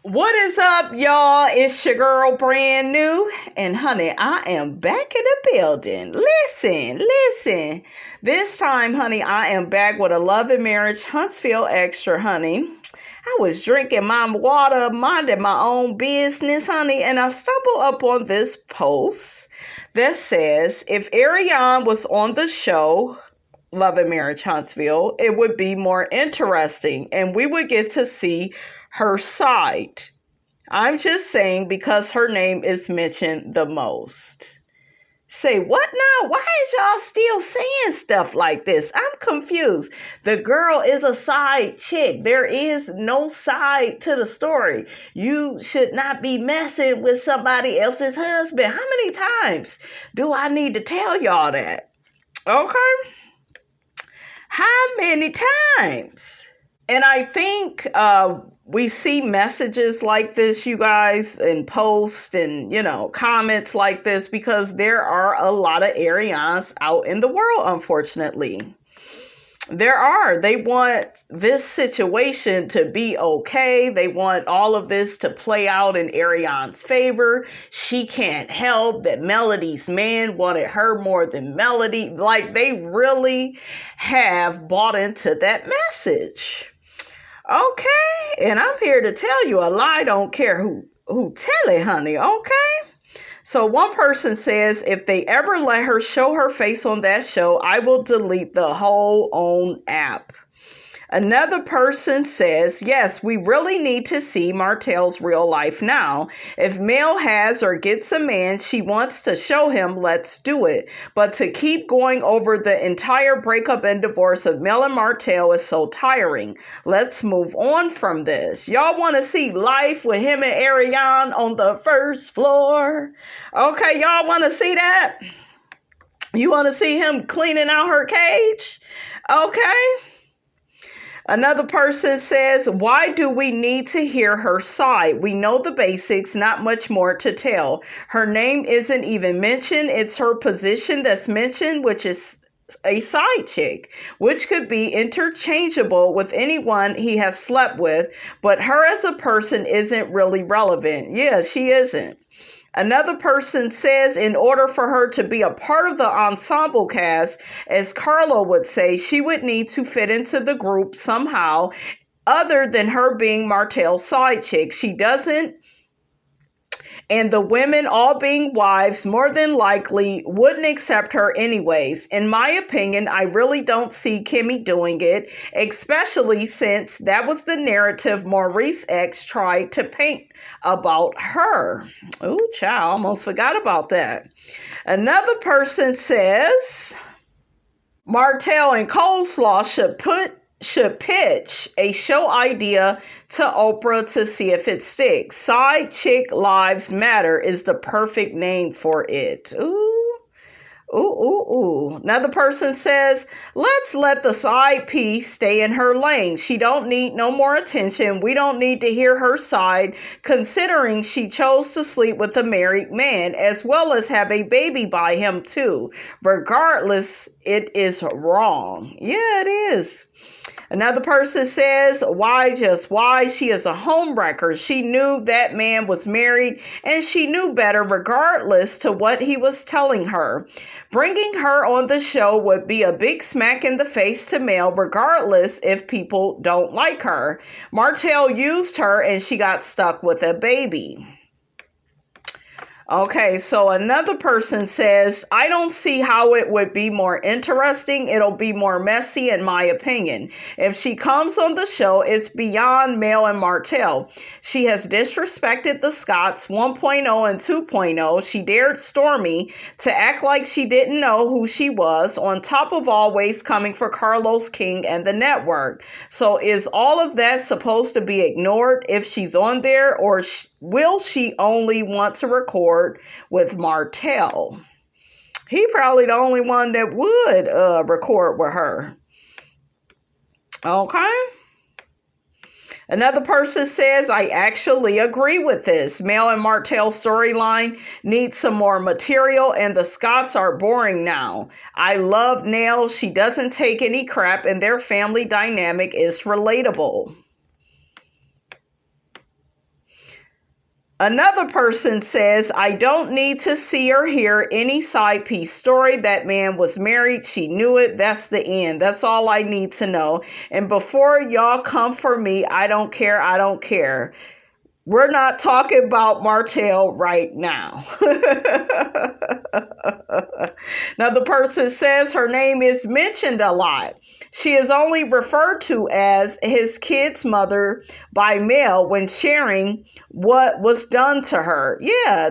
What is up, y'all? It's your girl, brand new. And honey, I am back in the building. Listen. This time, honey, I am back with a Love and Marriage Huntsville Extra, honey. I was drinking my water, minding my own business, honey, and I stumbled upon this post that says, if Arionne was on the show, Love and Marriage Huntsville, it would be more interesting and we would get to see her side. I'm just saying because her name is mentioned the most. Say what now? Why is y'all still saying stuff like this? I'm confused. The girl is a side chick. There is no side to the story. You should not be messing with somebody else's husband. How many times do I need to tell y'all that? Okay. How many times? And I think we see messages like this, you guys, and posts and, comments like this because there are a lot of Arians out in the world, unfortunately. There are. They want this situation to be okay. They want all of this to play out in Arionne's favor. She can't help that Melody's man wanted her more than Melody. Like, they really have bought into that message. Okay, and I'm here to tell you a lie don't care who tell it, honey, okay? So one person says, if they ever let her show her face on that show, I will delete the whole own app. Another person says, yes, we really need to see Martell's real life now. If Mel has or gets a man she wants to show him, let's do it. But to keep going over the entire breakup and divorce of Mel and Martell is so tiring. Let's move on from this. Y'all want to see life with him and Arionne on the first floor? Okay, y'all want to see that? You want to see him cleaning out her cage? Okay. Another person says, why do we need to hear her side? We know the basics, not much more to tell. Her name isn't even mentioned. It's her position that's mentioned, which is a side chick, which could be interchangeable with anyone he has slept with, but her as a person isn't really relevant. Yeah, she isn't. Another person says in order for her to be a part of the ensemble cast, as Carlo would say, she would need to fit into the group somehow other than her being Martell's side chick. She doesn't. And the women, all being wives, more than likely wouldn't accept her anyways. In my opinion, I really don't see Kimmy doing it, especially since that was the narrative Maurice X tried to paint about her. Ooh, child, almost forgot about that. Another person says Martell and Coleslaw should pitch a show idea to Oprah to see if it sticks. Side Chick Lives Matter is the perfect name for it. Ooh. Another person says, let's let the side piece stay in her lane. She don't need no more attention. We don't need to hear her side, considering she chose to sleep with a married man, as well as have a baby by him too. Regardless, it is wrong. Yeah, it is. Another person says, why? She is a homewrecker. She knew that man was married and she knew better regardless to what he was telling her. Bringing her on the show would be a big smack in the face to Mel regardless if people don't like her. Martell used her and she got stuck with a baby. Okay, so another person says, I don't see how it would be more interesting. It'll be more messy in my opinion. If she comes on the show, it's beyond Mel and Martell. She has disrespected the Scotts 1.0 and 2.0. She dared Stormy to act like she didn't know who she was, on top of always coming for Carlos King and the network. So is all of that supposed to be ignored if she's on there, or will she only want to record with Martell? He probably the only one that would record with her. Okay. Another person says, I actually agree with this. Mel and Martell's storyline needs some more material and the Scotts are boring now. I love Nell. She doesn't take any crap and their family dynamic is relatable. Another person says, I don't need to see or hear any side piece story. That man was married. She knew it. That's the end. That's all I need to know. And before y'all come for me, I don't care. I don't care. We're not talking about Martell right now. Now, the person says her name is mentioned a lot. She is only referred to as his kid's mother by Mel when sharing what was done to her. Yeah,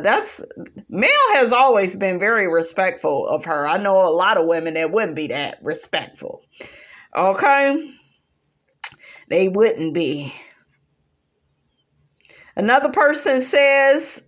Mel has always been very respectful of her. I know a lot of women that wouldn't be that respectful. Okay? They wouldn't be. Another person says,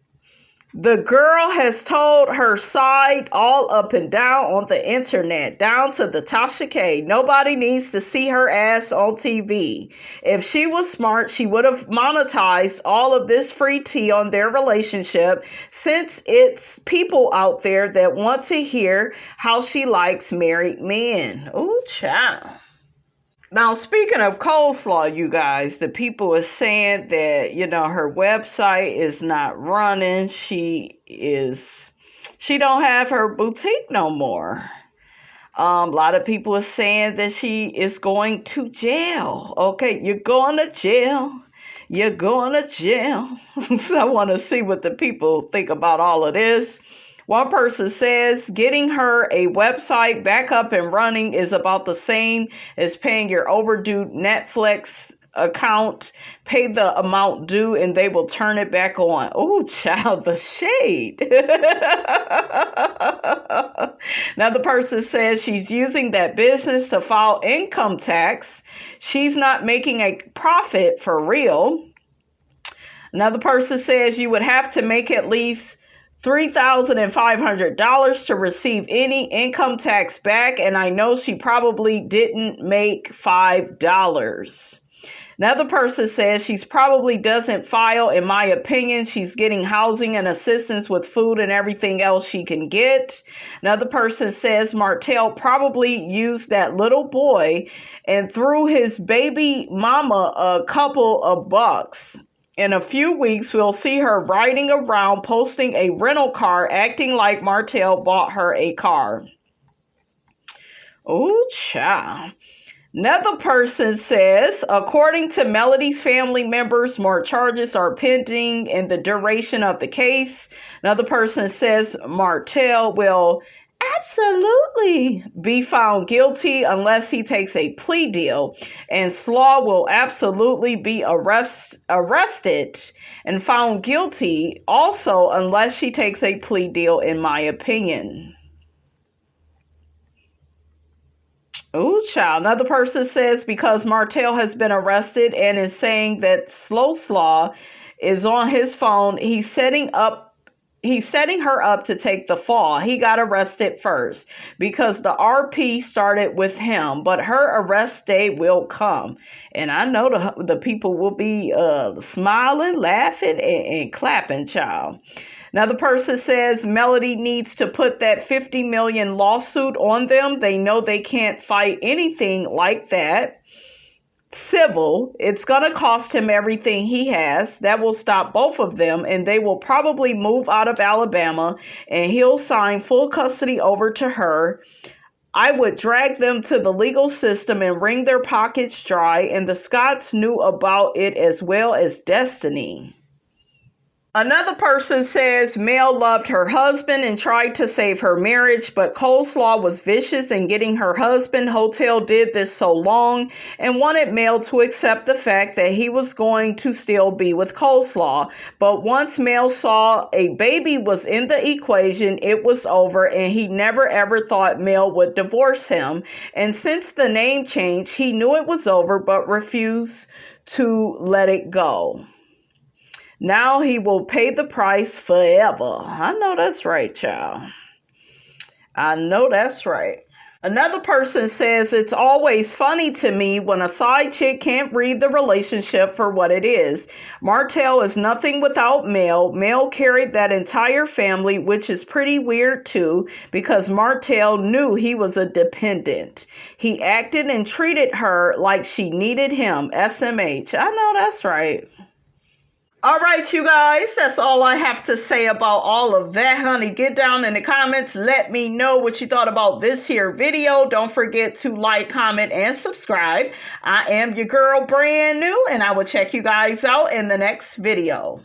the girl has told her side all up and down on the internet, down to the Tasha K. Nobody needs to see her ass on TV. If she was smart, she would have monetized all of this free tea on their relationship, since it's people out there that want to hear how she likes married men. Ooh, child. Now, speaking of coleslaw, you guys, the people are saying that, her website is not running. She don't have her boutique no more. A lot of people are saying that she is going to jail. Okay, you're going to jail. You're going to jail. So I want to see what the people think about all of this. One person says getting her a website back up and running is about the same as paying your overdue Netflix account. Pay the amount due and they will turn it back on. Oh, child, the shade. Now the person says she's using that business to file income tax. She's not making a profit for real. Another person says you would have to make at least $3,500 to receive any income tax back, and I know she probably didn't make $5. Another person says she's probably doesn't file. In my opinion, she's getting housing and assistance with food and everything else she can get. Another person says Martell probably used that little boy and threw his baby mama a couple of bucks. In a few weeks, we'll see her riding around, posting a rental car, acting like Martell bought her a car. Oh, child. Another person says, according to Melody's family members, more charges are pending in the duration of the case. Another person says Martell will absolutely be found guilty unless he takes a plea deal, and Slaw will absolutely be arrested and found guilty also unless she takes a plea deal, in my opinion. Oh, child. Another person says because Martell has been arrested and is saying that Slaw is on his phone, he's setting her up to take the fall. He got arrested first because the RP started with him, but her arrest day will come. And I know the people will be smiling, laughing, and clapping, child. Another person says Melody needs to put that $50 million lawsuit on them. They know they can't fight anything like that. Civil, it's going to cost him everything he has. That will stop both of them, and they will probably move out of Alabama, and he'll sign full custody over to her. I would drag them to the legal system and wring their pockets dry, and the Scotts knew about it as well as Destiny. Another person says Mel loved her husband and tried to save her marriage, but Coleslaw was vicious in getting her husband. Hotel did this so long and wanted Mel to accept the fact that he was going to still be with Coleslaw. But once Mel saw a baby was in the equation, it was over, and he never ever thought Mel would divorce him. And since the name change, he knew it was over but refused to let it go. Now he will pay the price forever. I know that's right, child. I know that's right. Another person says it's always funny to me when a side chick can't read the relationship for what it is. Martell is nothing without Mel. Mel carried that entire family, which is pretty weird too, because Martell knew he was a dependent. He acted and treated her like she needed him. SMH. I know that's right. All right, you guys, that's all I have to say about all of that, honey. Get down in the comments. Let me know what you thought about this here video. Don't forget to like, comment, and subscribe. I am your girl, Brand New, and I will check you guys out in the next video.